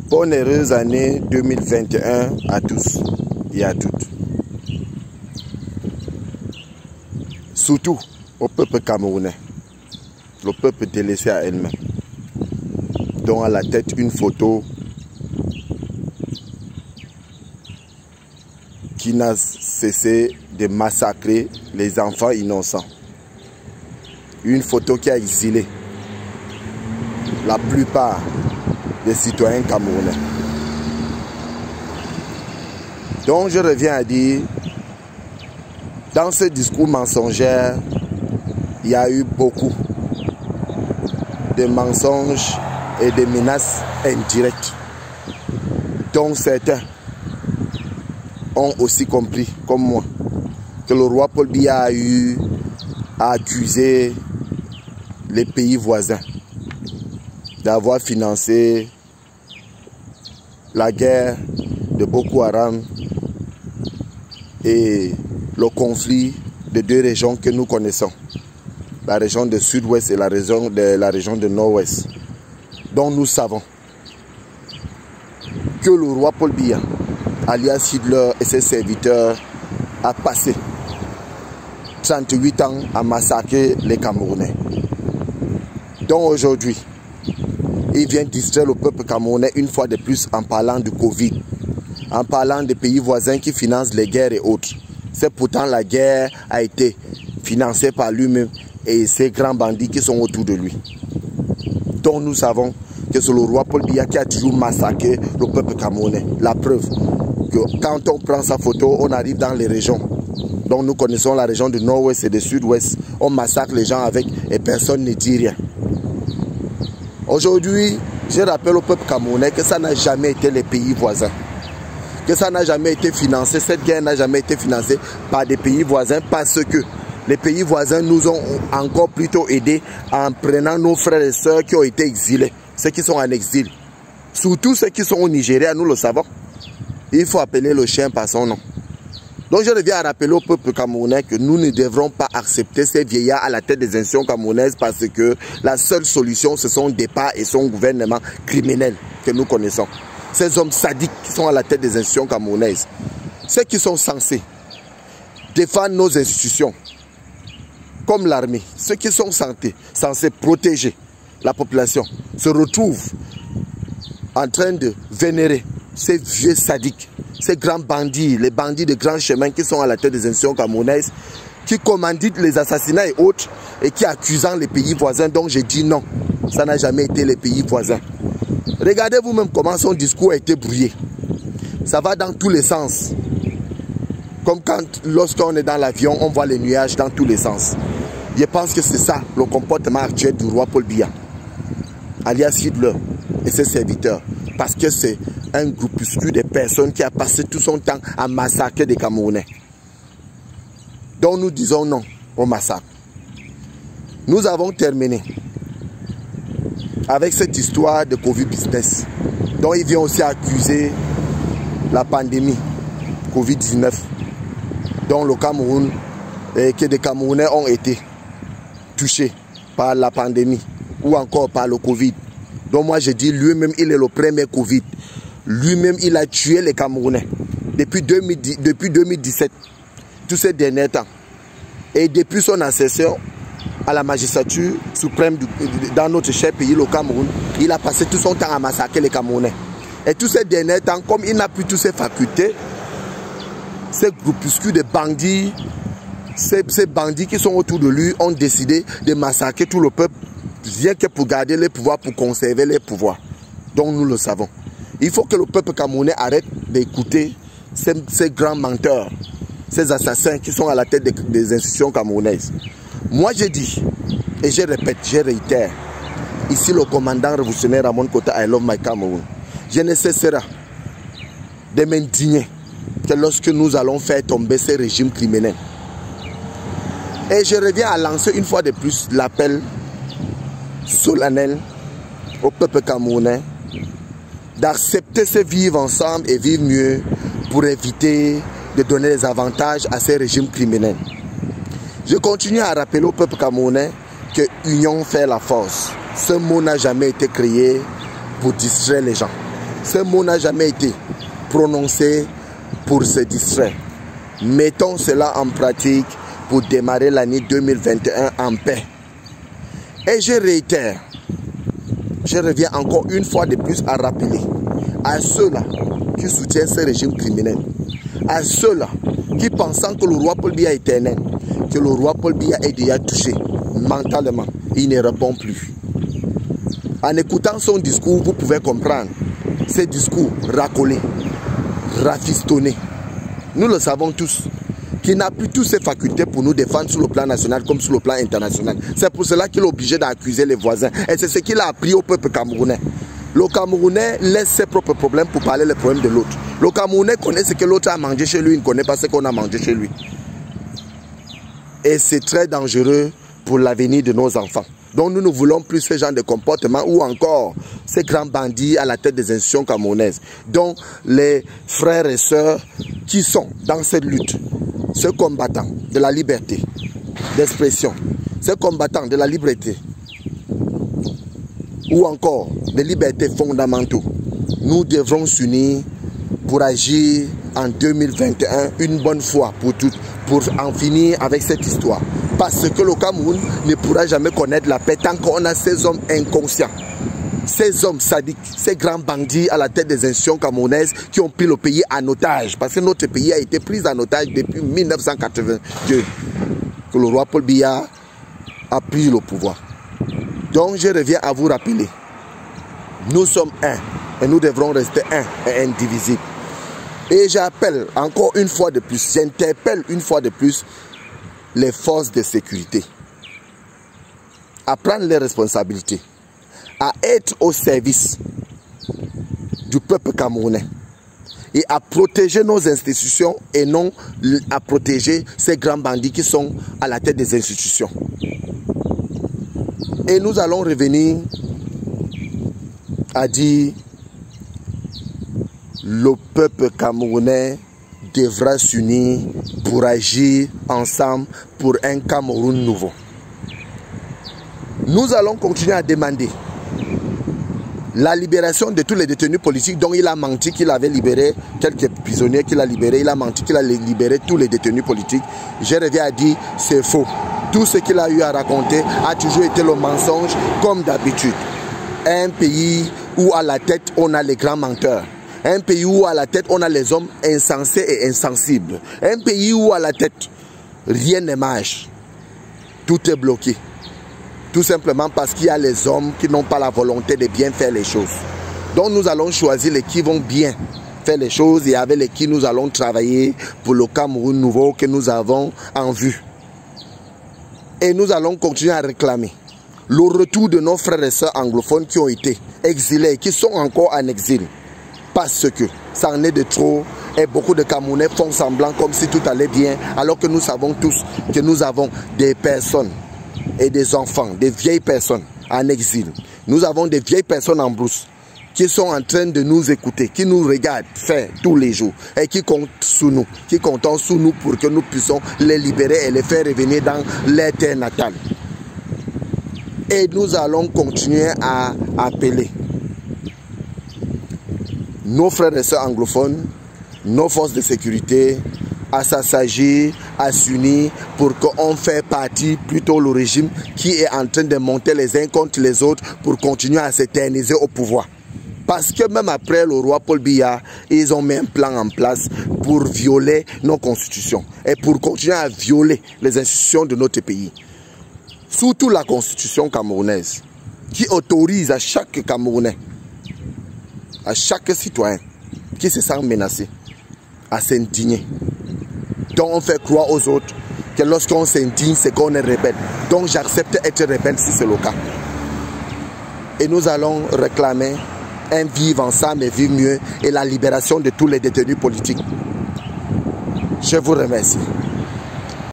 Bonne heureuse année 2021 à tous et à toutes. Surtout au peuple camerounais, le peuple délaissé à elle-même, dont à la tête une photo qui n'a cessé de massacrer les enfants innocents. Une photo qui a exilé la plupart des citoyens camerounais. Donc je reviens à dire, dans ce discours mensongère, il y a eu beaucoup de mensonges et de menaces indirectes, dont certains ont aussi compris, comme moi, que le roi Paul Biya a eu à accuser les pays voisins d'avoir financé la guerre de Boko Haram et le conflit de deux régions que nous connaissons, la région de Sud-Ouest et la région de Nord-Ouest, dont nous savons que le roi Paul Biya, alias Hitler et ses serviteurs, a passé 38 ans à massacrer les Camerounais. Donc aujourd'hui, il vient distraire le peuple camerounais une fois de plus en parlant du Covid, en parlant des pays voisins qui financent les guerres et autres. C'est pourtant la guerre a été financée par lui-même et ces grands bandits qui sont autour de lui. Donc nous savons que c'est le roi Paul Biya qui a toujours massacré le peuple camerounais. La preuve que quand on prend sa photo, on arrive dans les régions. Donc nous connaissons la région du Nord-Ouest et du Sud-Ouest. On massacre les gens avec et personne ne dit rien. Aujourd'hui, je rappelle au peuple camerounais que ça n'a jamais été les pays voisins. Que ça n'a jamais été financé, cette guerre n'a jamais été financée par des pays voisins parce que les pays voisins nous ont encore plutôt aidés en prenant nos frères et sœurs qui ont été exilés, ceux qui sont en exil. Surtout ceux qui sont au Nigeria, nous le savons. Il faut appeler le chien par son nom. Donc je reviens à rappeler au peuple camerounais que nous ne devrons pas accepter ces vieillards à la tête des institutions camerounaises parce que la seule solution, ce sont Dépa et son gouvernement criminel que nous connaissons. Ces hommes sadiques qui sont à la tête des institutions camerounaises, ceux qui sont censés défendre nos institutions, comme l'armée, ceux qui sont censés protéger la population, se retrouvent en train de vénérer ces vieux sadiques, ces grands bandits, les bandits de grands chemins qui sont à la tête des institutions camerounaises, qui commanditent les assassinats et autres, et qui accusent les pays voisins. Donc j'ai dit non, ça n'a jamais été les pays voisins. Regardez vous-même comment son discours a été brouillé. Ça va dans tous les sens. Comme lorsqu'on est dans l'avion, on voit les nuages dans tous les sens. Je pense que c'est ça le comportement actuel du roi Paul Biya, alias Hitler et ses serviteurs. Parce que c'est un groupuscule de personnes qui a passé tout son temps à massacrer des Camerounais. Donc nous disons non au massacre. Nous avons terminé avec cette histoire de Covid business. Donc il vient aussi accuser la pandémie Covid-19 dont le Cameroun et que des Camerounais ont été touchés par la pandémie ou encore par le Covid. Donc moi je dis lui-même il est le premier Covid. Lui-même il a tué les Camerounais depuis 2017, tous ces derniers temps. Et depuis son accession à la magistrature suprême dans notre cher pays, le Cameroun, il a passé tout son temps à massacrer les Camerounais. Et tous ces derniers temps, comme il n'a plus toutes ses facultés, ces groupuscules de bandits, ces bandits qui sont autour de lui ont décidé de massacrer tout le peuple, rien que pour garder les pouvoirs, pour conserver les pouvoirs. Donc nous le savons. Il faut que le peuple camerounais arrête d'écouter ces grands menteurs, ces assassins qui sont à la tête des institutions camerounaises. Moi je dis, et je répète, je réitère, ici le commandant révolutionnaire Ramon Kota, I love my Cameroun. Je ne cesserai de m'indigner que lorsque nous allons faire tomber ces régimes criminels. Et je reviens à lancer une fois de plus l'appel solennel au peuple camerounais d'accepter ce vivre ensemble et vivre mieux pour éviter de donner des avantages à ces régimes criminels. Je continue à rappeler au peuple camerounais que union fait la force. Ce mot n'a jamais été créé pour distraire les gens. Ce mot n'a jamais été prononcé pour se distraire. Mettons cela en pratique pour démarrer l'année 2021 en paix. Et je réitère, je reviens encore une fois de plus à rappeler à ceux-là qui soutiennent ce régime criminel, à ceux-là qui pensant que le roi Paul Biya est éternel, que le roi Paul Biya est déjà touché mentalement, il ne répond plus. En écoutant son discours, vous pouvez comprendre ces discours racolés, rafistonnés. Nous le savons tous, qu'il n'a plus toutes ses facultés pour nous défendre sur le plan national comme sur le plan international. C'est pour cela qu'il est obligé d'accuser les voisins. Et c'est ce qu'il a appris au peuple camerounais. Le Camerounais laisse ses propres problèmes pour parler les problèmes de l'autre. Le Camerounais connaît ce que l'autre a mangé chez lui, il ne connaît pas ce qu'on a mangé chez lui. Et c'est très dangereux pour l'avenir de nos enfants. Donc nous ne voulons plus ce genre de comportement ou encore ces grands bandits à la tête des institutions camerounaises. Donc les frères et sœurs qui sont dans cette lutte, ces combattants de la liberté d'expression, ces combattants de la liberté ou encore des libertés fondamentaux, nous devrons s'unir pour agir en 2021 une bonne fois pour toutes, pour en finir avec cette histoire. Parce que le Cameroun ne pourra jamais connaître la paix tant qu'on a ces hommes inconscients, ces hommes sadiques, ces grands bandits à la tête des institutions camerounaises qui ont pris le pays en otage. Parce que notre pays a été pris en otage depuis 1982, que le roi Paul Biya a pris le pouvoir. Donc je reviens à vous rappeler, nous sommes un et nous devrons rester un et indivisibles. Et j'appelle encore une fois de plus, j'interpelle une fois de plus les forces de sécurité à prendre les responsabilités, à être au service du peuple camerounais et à protéger nos institutions et non à protéger ces grands bandits qui sont à la tête des institutions. Et nous allons revenir à dire le peuple camerounais devra s'unir pour agir ensemble pour un Cameroun nouveau. Nous allons continuer à demander la libération de tous les détenus politiques dont il a menti qu'il avait libéré quelques prisonniers qu'il a libérés. Il a menti qu'il a libéré tous les détenus politiques. Je reviens à dire, c'est faux. Tout ce qu'il a eu à raconter a toujours été le mensonge comme d'habitude. Un pays où à la tête on a les grands menteurs. Un pays où à la tête on a les hommes insensés et insensibles. Un pays où à la tête rien ne marche. Tout est bloqué. Tout simplement parce qu'il y a les hommes qui n'ont pas la volonté de bien faire les choses. Donc nous allons choisir les qui vont bien faire les choses et avec les qui nous allons travailler pour le Cameroun nouveau que nous avons en vue. Et nous allons continuer à réclamer le retour de nos frères et sœurs anglophones qui ont été exilés et qui sont encore en exil. Parce que ça en est de trop et beaucoup de Camerounais font semblant comme si tout allait bien alors que nous savons tous que nous avons des personnes et des enfants, des vieilles personnes en exil. Nous avons des vieilles personnes en brousse qui sont en train de nous écouter, qui nous regardent faire tous les jours et qui comptent sur nous, qui comptent sur nous pour que nous puissions les libérer et les faire revenir dans leur terre natale. Et nous allons continuer à appeler nos frères et sœurs anglophones, nos forces de sécurité, à s'assagir, à s'unir pour qu'on fasse partie plutôt le régime qui est en train de monter les uns contre les autres pour continuer à s'éterniser au pouvoir. Parce que même après le roi Paul Biya, ils ont mis un plan en place pour violer nos constitutions et pour continuer à violer les institutions de notre pays. Surtout la constitution camerounaise qui autorise à chaque Camerounais, à chaque citoyen qui se sent menacé, à s'indigner. Donc on fait croire aux autres que lorsqu'on s'indigne, c'est qu'on est rebelle. Donc j'accepte d'être rebelle si c'est le cas. Et nous allons réclamer un vivre ensemble et vivre mieux et la libération de tous les détenus politiques. Je vous remercie.